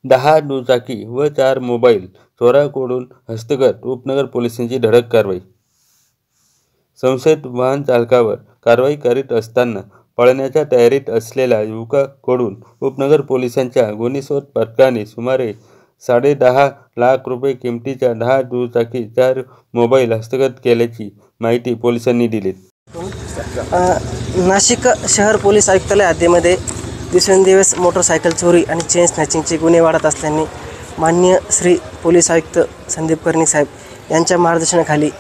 10 दुचाकी व 4 मोबाईल चोराकडून हस्तगत. उपनगर पोलिसांची धडक कारवाई. संशयित वाहन चालकावर कारवाई करीत असताना पळण्याच्या तयारीत असलेल्या युवकाकडून उपनगर पोलिसांच्या गुन्हेशोध पथकाने सुमारे 10.5 लाख रुपये किमतीच्या 10 दुचाकी 4 मोबाईल हस्तगत केल्याची माहिती पोलिसांनी दिली. नाशिक शहर पोलीस आयुक्तालय हद्दीमध्ये दिवसेंदिवस मोटरसायकल चोरी आणि चेन स्नॅचिंगचे गुन्हे वाढत असल्याने माननीय श्री पोलीस आयुक्त संदीप कर्णिक साहेब यांच्या मार्गदर्शनाखाली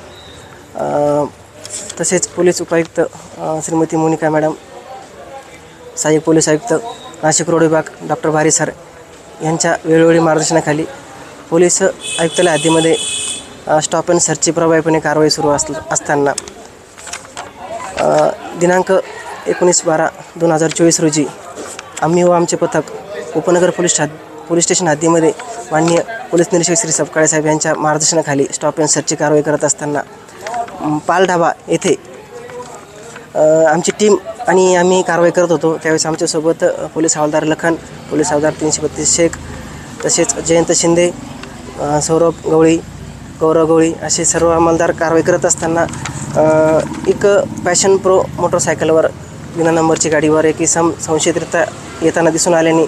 तसेच पोलीस उपायुक्त श्रीमती मोनिका मॅडम, सहाय्यक पोलीस आयुक्त नाशिक रोड विभाग डॉक्टर भारी सर यांच्या वेळोवेळी मार्गदर्शनाखाली पोलीस आयुक्तालय हद्दीमध्ये स्टॉप अँड सर्चची प्रभावीपणे कारवाई सुरू असताना दिनांक 19/12/2024 रोजी आम्ही व आमचे पथक उपनगर पोलीस स्टेशन हद्दीमध्ये माननीय पोलीस निरीक्षक श्री सपकाळे साहेब यांच्या मार्गदर्शनाखाली स्टॉप अँड सर्चची कारवाई करत असताना पाल ढाबा येथे आमची टीम आणि आम्ही कारवाई करत होतो. त्यावेळेस आमच्यासोबत पोलीस हवालदार लखन, पोलीस हवालदार 332 शेख, तसेच जयंत शिंदे, सौरभ गवळी, गौरव गवळी असे सर्व अंमलदार कारवाई करत असताना एक पॅशन प्रो मोटरसायकलवर विना नंबरची गाडीवर एक इसम संशयितरित्या येताना दिसून आल्याने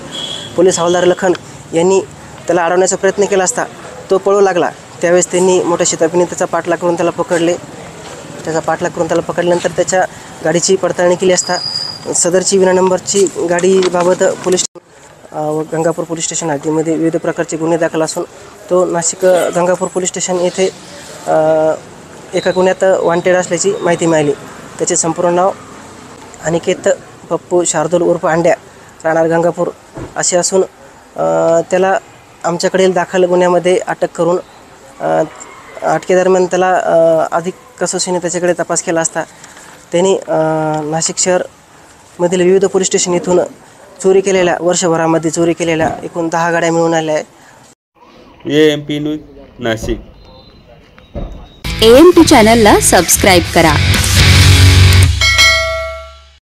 पोलीस हवालदार लखन यांनी त्याला अडवण्याचा प्रयत्न केला असता तो पळू लागला. त्यावेळेस त्यांनी मोठ्या शिताफीने त्याचा पाठलाग करून त्याला पकडले. पकडल्यानंतर त्याच्या गाडीची पडताळणी केली असता सदरची विना नंबरची गाडीबाबत गंगापूर पोलीस स्टेशन हद्दीमध्ये विविध प्रकारचे गुन्हे दाखल असून तो नाशिक गंगापूर पोलीस स्टेशन येथे एका गुन्ह्यात वॉन्टेड असल्याची माहिती मिळाली. त्याचे संपूर्ण नाव अनिकेत पप्पू शार्दूल उर्फ अंड्या, राहणार गंगापूर असे असून त्याला आमच्याकडील दाखल गुन्ह्यामध्ये अटक करून अटकेदरम्यान त्याला अधिक कसोशीने त्याच्याकडे तपास केला असता त्यांनी नाशिक शहरमधील विविध पोलीस स्टेशन इथून वर्षभरामध्ये चोरी केलेल्या एकूण 10 गाड्या मिळून आल्या आहेत. AMP news Nashik. AMP चॅनलला सबस्क्राईब करा.